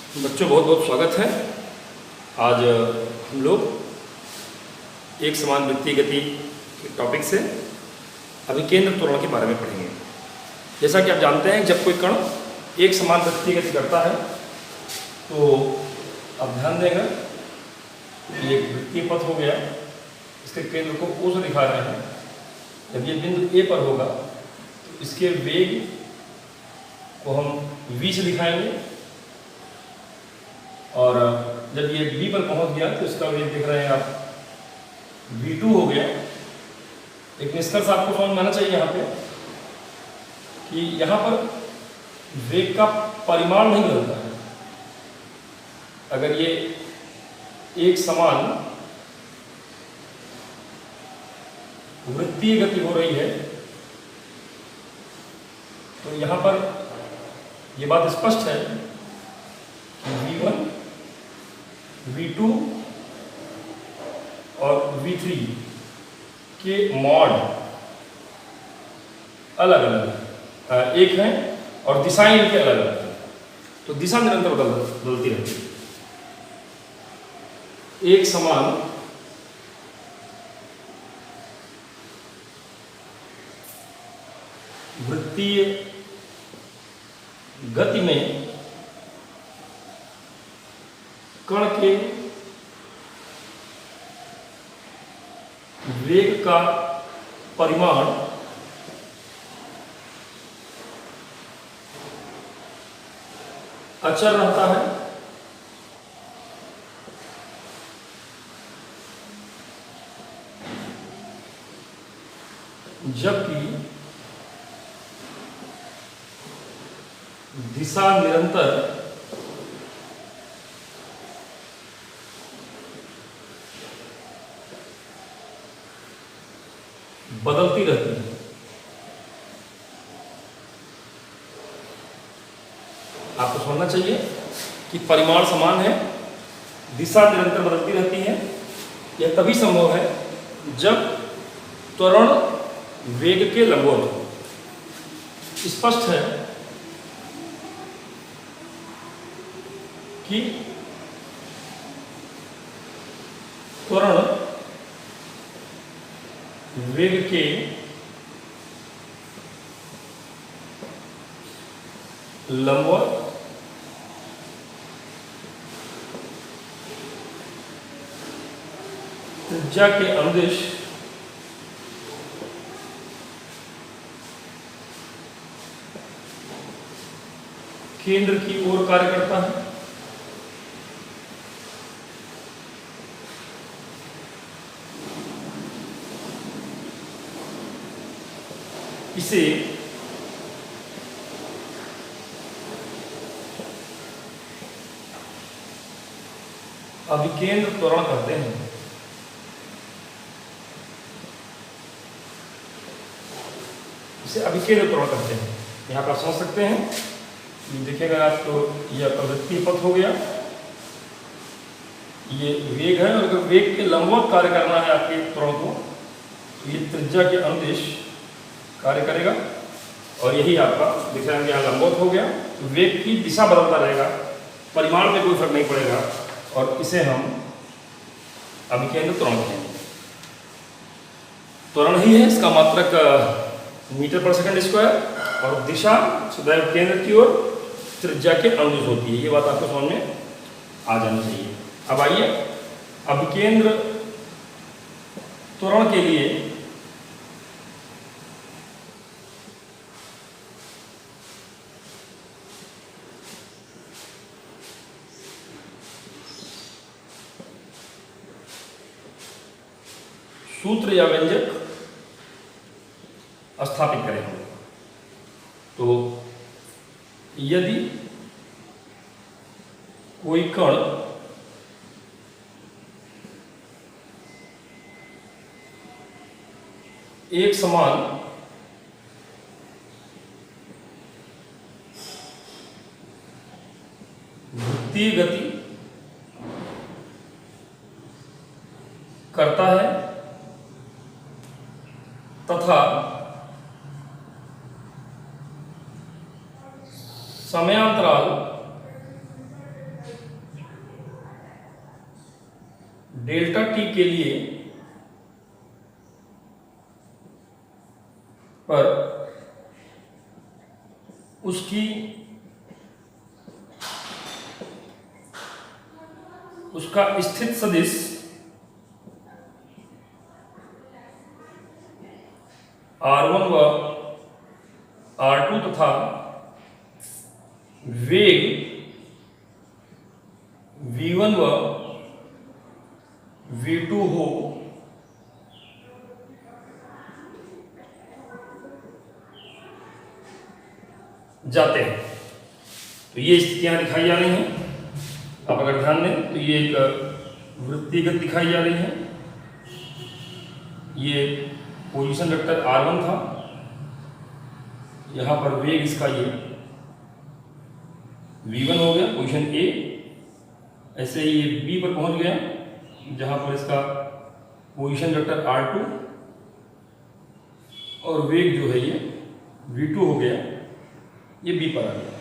बच्चों बहुत बहुत स्वागत है। आज हम लोग एक समान वृत्तीय गति के टॉपिक से अभिकेंद्र त्वरण के बारे में पढ़ेंगे। जैसा कि आप जानते हैं, जब कोई कण एक समान वृत्तीय गति करता है तो आप ध्यान देंगे, ये एक वृत्तीय पथ हो गया, इसके केंद्र को O से दिखा रहे हैं। जब ये बिंदु A पर होगा तो इसके वेग को हम V से दिखाएंगे, और जब ये B पर पहुंच गया तो इसका वेग देख रहे हैं आप V2 हो गया। एक निष्कर्ष आपको समझ में आना चाहिए यहाँ पे कि यहाँ पर वेग का परिमाण नहीं बदलता है। अगर ये एक समान वृत्तीय गति हो रही है तो यहाँ पर ये बात स्पष्ट है कि V1, V2 और V3 के मॉड अलग अलग एक हैं और दिशाएं इनके अलग अलग हैं, तो दिशा निरंतर बदलती रहती है। एक समान वृत्तीय गति में कण के वेग का परिमाण अचर रहता है, जबकि दिशा निरंतर बदलती रहती है। आपको समझना चाहिए कि परिमाण समान है, दिशा निरंतर बदलती रहती है। यह तभी संभव है जब त्वरण वेग के लंबवत हो। स्पष्ट है कि त्वरण वेग के लंबवत त्रिज्या के अनुदिश केंद्र की ओर कार्य करता है। इसे अभिकेंद्र त्वरण कहते हैं। इसे अभिकेंद्र त्वरण कहते हैं। यहाँ पर समझ सकते हैं, देखिएगा आप तो यह प्रवृत्तीय पथ हो गया, ये वेग है, और अगर वेग के लंबवत कार्य करना है आपके त्वरण को तो ये त्रिज्या के अनुदिश कार्य करेगा, और यही आपका दिख रहा है कि यहाँ लंबवत हो गया। तो वेग की दिशा बदलता रहेगा, परिमाण पे कोई फर्क नहीं पड़ेगा, और इसे हम अभिकेंद्र त्वरण कहेंगे। त्वरण ही है, इसका मात्रक मीटर पर सेकंड स्क्वायर, और दिशा सदैव केंद्र की ओर त्रिज्या के अनुदिश होती है। ये बात आपको समझ में आ जानी चाहिए। अब आइए अभिकेंद्र त्वरण के लिए सूत्र या व्यंजक स्थापित करें हम। तो यदि कोई कण एक समान वृत्तीय गति करता है तथा समयांतराल डेल्टा टी के लिए पर उसका स्थित सदिश R1 व R2 तथा वेग V1 व V2 हो जाते हैं। तो ये स्थितियां दिखाई जा रही हैं। आप अगर ध्यान दें तो ये एक वृत्तिगत दिखाई जा रही है। ये पोजीशन वेक्टर R1 था, यहां पर वेग इसका ये V1 हो गया पोजीशन A। ऐसे ही ये B पर पहुंच गया जहां पर इसका पोजीशन वेक्टर R2 और वेग जो है ये V2 हो गया, ये B पर आ गया।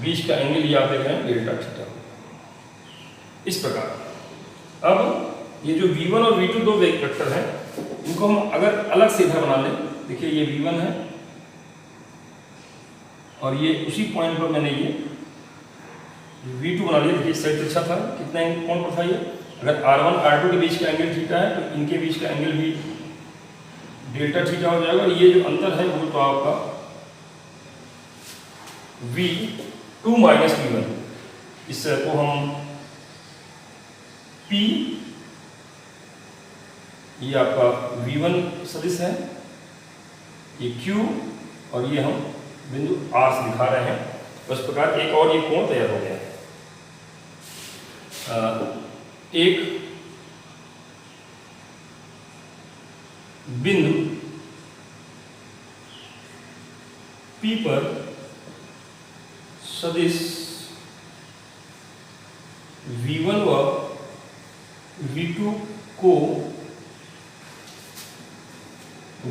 बीच का एंगल ये आप देख रहे हैं डेल्टा थीटा। इस प्रकार अब ये जो V1 और V2 दो वेग वेक्टर हैं, इनको हम अगर अलग से इधर बना लें, देखिए ये V1 है और ये उसी पॉइंट पर मैंने ये V2 बना लिया। देखिए साइड अच्छा था, कितना कोण पर था ये। अगर R1 R2 के बीच का एंगल थीटा है तो इनके बीच का एंगल भी डेल्टा थीटा हो जाएगा। और ये जो अंतर है वो तो आपका V2 माइनस V1, इससे को हम P, ये आपका V1 सदिश है, ये Q और ये हम बिंदु R से दिखा रहे हैं। तो इस प्रकार एक और ये कोण तैयार हो गया। एक बिंदु P पर सदिश V1 व V2 को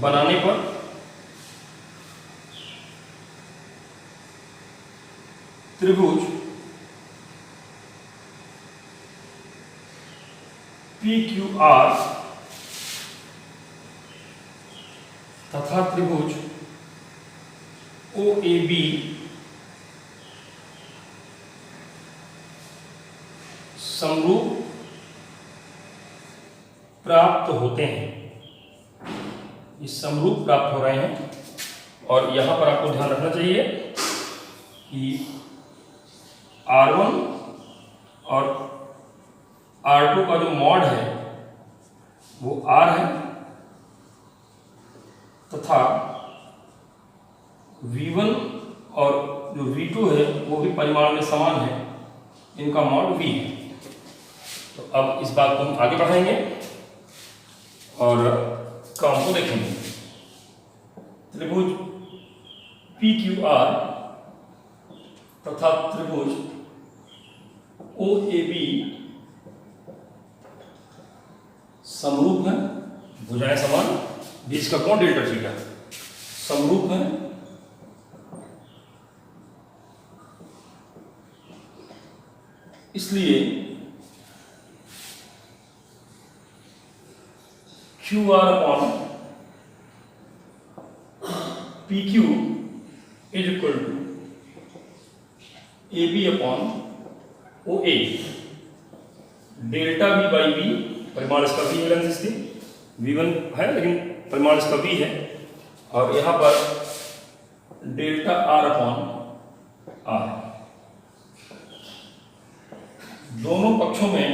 बनाने पर त्रिभुज PQR तथा त्रिभुज OAB समरूप प्राप्त होते हैं। ये समरूप प्राप्त हो रहे हैं। और यहां पर आपको ध्यान रखना चाहिए कि R1 और R2 का जो मॉड है वो R है तथा V1 और जो V2 है वो भी परिमाण में समान है, इनका मॉड V है। तो अब इस बात को हम आगे बढ़ाएंगे और काम को देखेंगे। त्रिभुज PQR तथा त्रिभुज OAB समरूप है, भुजाएं समान, बीच का कोण डेल्टा थीटा समरूप है। इसलिए QR upon PQ is equal to AB upon OA। Delta B by B, परिमाण इसका B है, इसकी V1 है लेकिन परिमाण इसका B है। और यहां पर डेल्टा R अपॉन R, दोनों पक्षों में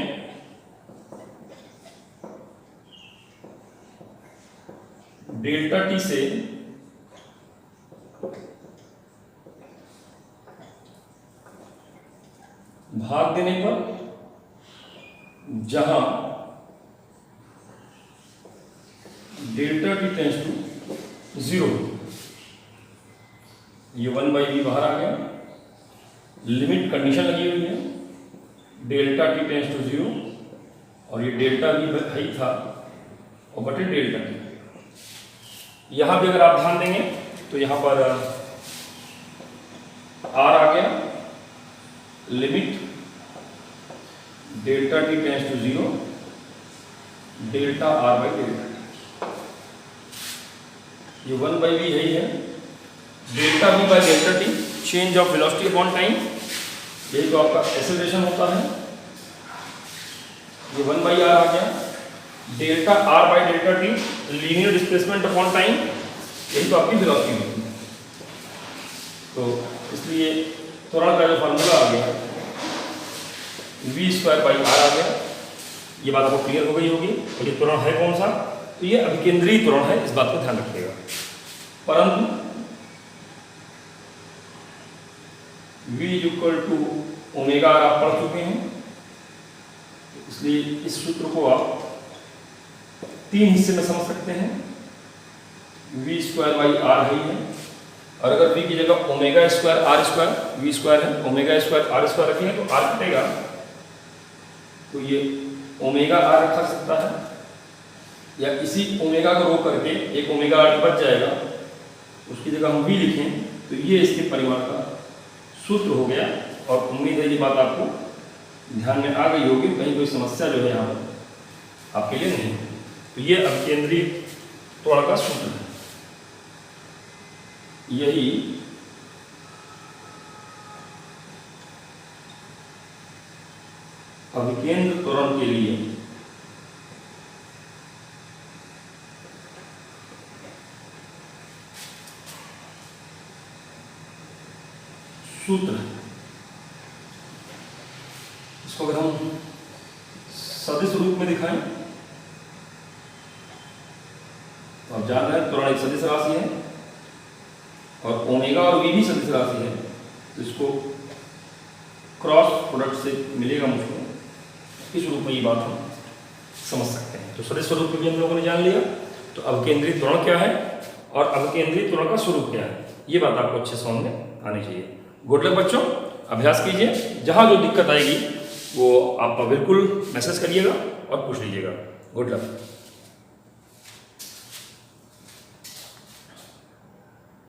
डेल्टा T से भाग देने पर जहां डेल्टा T टेंस टू 0, ये 1/b बाहर आ गया, लिमिट कंडीशन लगी हुई है, डेल्टा T टेंस टू 0 और ये डेल्टा B हाई था और बटे डेल्टा T। यहां भी अगर आप ध्यान देंगे तो यहां पर R आ गया, limit delta T tends to 0, delta R by delta T. ये 1 बाई वी यही है, delta V by delta T change of velocity upon time, यही तो आपका एक्सेलरेशन होता है। ये 1 बाई आर आ गया, delta R by delta T linear displacement upon time, यही तो आपकी वेलोसिटी होती है। तो इसलिए त्वरण का जो फार्मूला आ गया v स्क्वायर बाई आर आ गया। ये बात आपको क्लियर हो गई होगी। और ये त्वरण है कौन सा? तो ये अभिकेंद्रीय त्वरण है, इस बात को ध्यान रखिएगा। परंतु v equal to omega R आप पढ़ चुके हैं, इसलिए इस सूत्र को आप 3 हिस्से में समझ सकते हैं। v स्क्वायर बाई आर है, और अगर v की जगह omega square R square, v square है, ओमेगा स्क्वायर आर स्क्वायर रखेंगे तो r कटेगा, तो ये ओमेगा आर रखा सकता है, या इसी ओमेगा को रोक करके एक ओमेगा आर बच जाएगा, उसकी जगह हम v लिखें तो ये इसके परिमाण का सूत्र हो गया। और उम्मीद है ये बात आपको ध्यान में आ गई होगी, कहीं कोई समस्या जो है यहाँ पर आपके लिए नहीं। तो ये अभिकेंद्रीय त्वरण का सूत्र है, यही अभिकेंद्र त्वरण के लिए सूत्र है। इसको अगर हम सदिश रूप में दिखाएं तो आप जान रहे हैं त्वरण एक सदिश राशि है और ओमेगा और वी भी सदिश राशि है, तो इसको क्रॉस प्रोडक्ट से मिलेगा मुझको, इस रूप में ये बात हम समझ सकते हैं। तो सदिश स्वरूप भी हम लोगों ने जान लिया। तो अभिकेंद्रीय त्वरण क्या है और अभिकेंद्रीय त्वरण का स्वरूप क्या है, ये बात आपको अच्छे समझ में आनी चाहिए। गुड लक बच्चों, अभ्यास कीजिए, जहाँ जो दिक्कत आएगी वो आप बिल्कुल मैसेज करिएगा और पूछ लीजिएगा। Good luck.